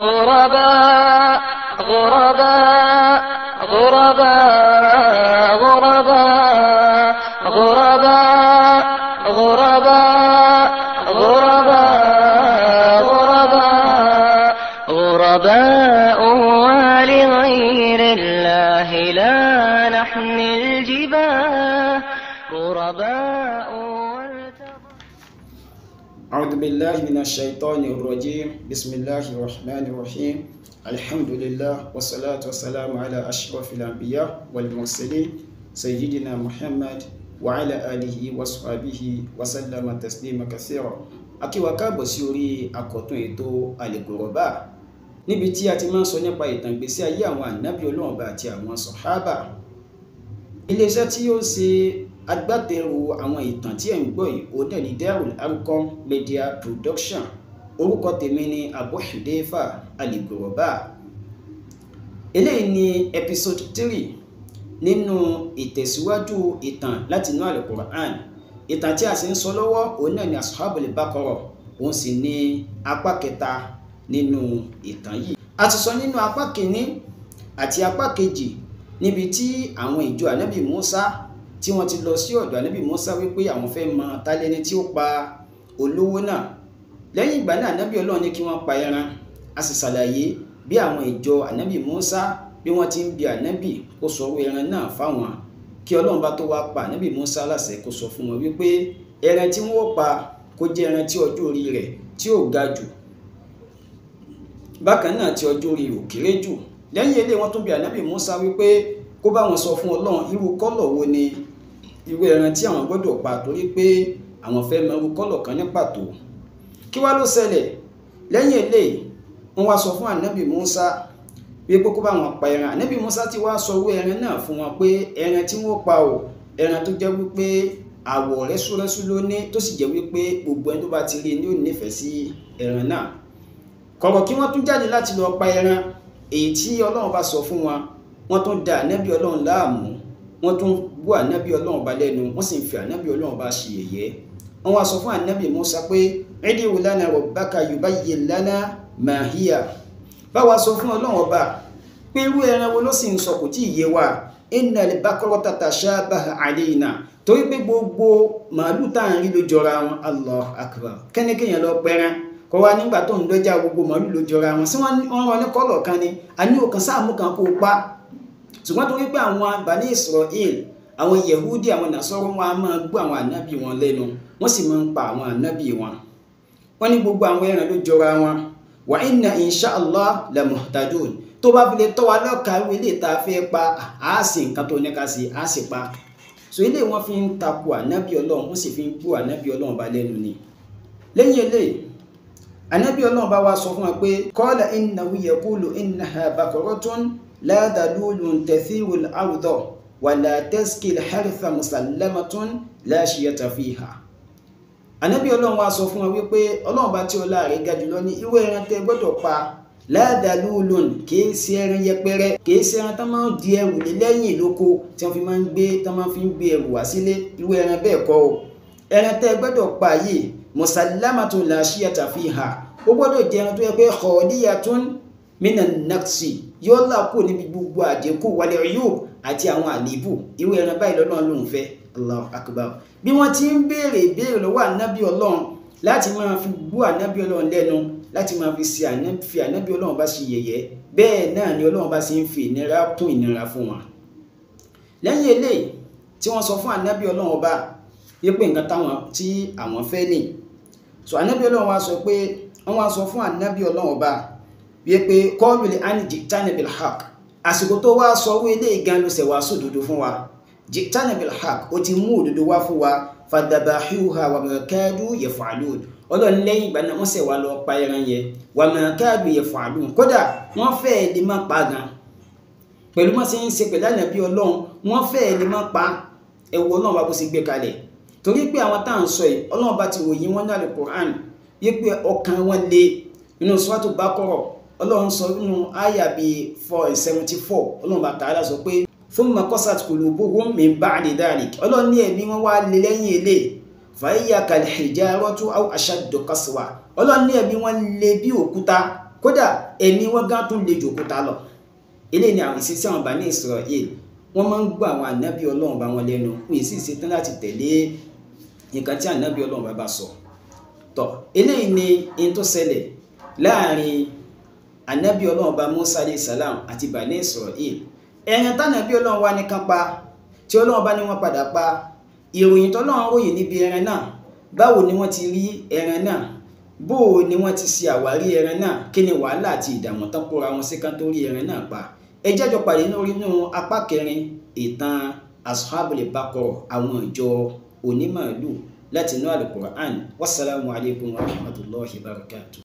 غرباء غرباء غرباء غرباء غرباء غرباء غرباء غرباء غرباء ولغير الله لا نحمل الجباه غرباء. أعوذ بالله من الشيطان الرجيم. بسم الله الرحمن الرحيم. الحمد لله والصلاة والسلام على أشرف الأنبياء والمرسلين سيدنا محمد وعلى آله وصحبه وسلم تسليما كثيرا. Akí wa káàbọ̀ sí orí àkọ́tún ètò Al-Ghuraba níbi tí a ti máa ń sọ nípa ìtàn ìgbésí ayé àwọn ànábì Ọlọ́run bá àti àwọn sàhábà. Iléeṣẹ́ tí ó ṣe agbátẹrù àwọn ìtàn tí ẹ̀ ń gbọ́ yìí ó dẹ̀ ní Darul Arqam Media Production. Orúkọ tèmi ni Abu Hudhaifa Al-Ghuraba. Eléyìí ni episode 3 nínú ìtẹ̀síwájú ìtàn láti inú Al-Qur'an. Ìtàn tí a sì ń sọ lọ́wọ́ òun náà ni Ashabul Baqarah, òun sì ní apá kẹta nínú ìtàn yìí. A ti sọ nínú apá kìíní àti apá kejì níbi tí àwọn ìjọ ànábì Musa tí wọ́n ti lọ sí ọ̀dọ̀ ànábì Musa wípé àwọn fẹ́ mọ tálẹ́ni tí ó pa olówó náà. Lẹ́yìn ìgbà náà ànábì Ọlọ́run ní kí wọ́n pa ẹran. A sì ṣàlàyé bí àwọn ìjọ ànábì Musa bí wọ́n ti ń bi ànábì kó sọ̀rọ̀ ẹran náà fáwọn kí Ọlọ́run bá tó wá pa ànábì Musa láṣẹ kó sọ fún wọn wípé ẹran tí wọ́n pa kó jẹ́ ẹran tí ọjọ́ orí rẹ̀ tí ò ga jù, bákan náà tí ọjọ́ orí rẹ̀ ò kéré jù. Lẹ́yìn eléyìí wọ́n tún bi ànábì Musa wípé kó bá wọn sọ fún Ọlọ́run irú kọ́lọ̀ wo ni irú ẹran tí àwọn gbọ́dọ̀ pa, torí pé àwọn fẹ́ mọ irú kọ́lọ̀ kan ní pàtó. Kí wá ló ṣẹlẹ̀? Lẹ́yìn eléyìí wọ́n wá sọ fún ànábì Musa wípé kó bá wọn pa ẹran. Ànábì Musa ti wá sọ irú ẹran náà fún wọn pé ẹran tí wọ́n pa o, ẹran tó jẹ́ wípé àwọ̀ rẹ́súrẹ́sú ló ní, tó sì jẹ́ wípé gbogbo ẹni tó bá ti rí ni ó nífẹ̀ẹ́ sí ẹran náà. Kọ̀rọ̀ kí wọ́n tún jáde láti lọ pa ẹran èyí tí Ọlọ́run bá sọ fún wọn, wọ́n tún da ànábì Ọlọ́run láàmú, wọ́n tún bú ànábì Ọlọ́run bá lẹ́nu, wọ́n sì ń fi ànábì Ọlọ́run bá ṣe yẹ̀yẹ́. Wọ́n wá sọ fún ànábì Musa pé ud'u lana rabbaka yubayyin lana ma hiya. Báwa sọ fún Ọlọ́run ọba pé irú ẹran wo ló sì ń sọ kò tí ì yé wa. Innal baqarata tashabaha alayna, torí pé gbogbo màálù tá à ń rí ló jọra wọn. Allahu akbar. Kẹ́nikẹ́yàn lọ pẹran kọ́ wa nígbà tó ń dọ́jà gbogbo màálù ló jọra wọn. Sí wọ́n rán ní kọ́lọ̀ kan ni, a ní òkan sáàmù kan kó pa. Ṣùgbọ́n torí pé àwọn Bani Israel, àwọn Yehudi, àwọn Nasara, wọn a máa gbọ́ àwọn ànábì wọn lẹ́nu, wọ́n sì máa ń pa àwọn ànábì wọn. Wọ́n ní gbogbo àwọn ẹran ló jọra wọn. Wa inna insha Allah la muhtadun. Tó bá fi lè tọ́ wa lọ́kàá ilé ìta fẹ́ pa àásì nǹkan tó ní ká sí àásì pa. So ilé wọn fi ń takò ànábì Ọlọ́run, wọ́n sì fi ń bú ànábì Ọlọ́run bá lẹ́nu ni. Lẹ́yìn eléyìí ànábì Ọlọ́run bá wá sọ fún wa pé qala innahu yaqulu innaha baqaratun la dalulun tathirul arda wa la taskil hartha musallamatun la shiyata fiha. Ànábì Ọlọ́run wá sọ fún wa wípé Ọlọ́run bá tí ọlá rẹ̀ ga jùlọ ní irú ẹran tẹ́ gbọ́dọ̀ pa la dalulun, kìí ṣe ẹran yẹpẹrẹ, kìí ṣe ẹran tán máa ń di ẹrù lé lẹ́yìn lóko tí wọ́n fi máa ń gbé, tán máa fi ń gbé ẹrù wá sílé. Irú ẹran bẹ́ẹ̀ kọ́ o. Ẹran tẹ́ gbọ́dọ̀ pa yìí musallamatun la shiyata fiha, ó gbọ́dọ̀ jẹ́ ẹran tó yẹ pé khaliyatun minan naqsi, yóò là kó níbi gbogbo àdínkù wal uyub àti àwọn àlébù. Irú ẹran báyìí lọ́nà ló ń fẹ́. Allahu akbar. Bí wọ́n ti ń béèrè ìbéèrè lọ́wọ́ ànábì Ọlọ́run láti máa fi bú ànábì Ọlọ́run lẹ́nu, láti máa fi ànábì Ọlọ́run bá ṣe yẹ̀yẹ́, bẹ́ẹ̀ náà ni Ọlọ́run bá ṣe ń fi ìnira kún ìnira fún wọn. Lẹ́yìn eléyìí tí wọ́n sọ fún ànábì Ọlọ́run ọba wípé nǹkan táwọn tí àwọn fẹ́ ní. So ànábì Ọlọ́run wá sọ pé wọ́n wá sọ fún ànábì Ọlọ́run ọba wípé qalu li an ji'tana bil haqq, àsìkò tó wá sọ wí ilé ìgan ló ṣẹ̀ wá sódodo fún wa. Ji'tana bil haqq, ó ti mú òdodo wá fún wa. Fadabahuha wa ma kadu yaf'alun. Ọlọ́run lẹ́yìn ìgbà náà wọ́n ṣẹ̀ wá lọ pa ẹran yẹn. Wa ma kadu yaf'alun, kódà wọ́n fẹ́ẹ̀ lè má pa gan. Pẹ̀lú mọ́ sí ń ṣe pẹ̀lú ànábì Ọlọ́run, wọ́n fẹ́ẹ̀ lè má pa. Ẹ̀wọ̀ Ọlọ́run bá bó sì gbé kalẹ̀. Torí pé àwọn tá à ń sọ yìí Ọlọ́run bá ti ròyìn wọn ní Al-Qur'an wípé ọkàn wọn le. Nínú Suratul Baqarah Ọlọ́run sọ nínú àyà bíi 474, Ọlọ́run bá Ta'ala sọ pé thumma qasat qulubuhum min ba'di dhalik. Ọlọ́run ní ẹ̀mí wọn wá lé lẹ́yìn ilé. Fa hiya kal hijaratu aw ashaddu qaswa. Ọlọ́run ní ẹ̀mí wọn lé bí òkúta, kódà ẹ̀mí wọn gan tún lè jòkúta lọ. Eléyìí ni àwọn ìṣesí àwọn Bani Israel. Wọ́n máa ń gbọ́ àwọn ànábì Ọlọ́run bá wọn lẹ́nu, wọ́n sì ṣetán láti tẹ̀lé nǹkan tí ànábì Ọlọ́run bá sọ. Tọ́ eléyìí ni in tó ṣẹlẹ̀ láàrin ànábì Ọlọ́run bá Musa alayhi salam àti Bani Israel. Ẹran tánàbí Ọlọ́run wá ní kan pa tí Ọlọ́run bá ní wọ́n padà pa, ìròyìn tọ́lọ́run ròyìn níbi ẹran náà, báwo ni wọ́n ti rí ẹran náà, bó ni wọ́n ti ṣe àwárí ẹran náà, kí ni wàhálà àti ìdààmú tán kóra wọn sí kan tó rí ẹran náà pa. Ẹ jẹ́ jọ pàdé nínú apá kẹrin ìtàn Ashabul Baqarah, àwọn ìjọ onímàálù láti inú Al-Qur'an. Wassalamu alaikum wa rahmatullahi wa barakatuh.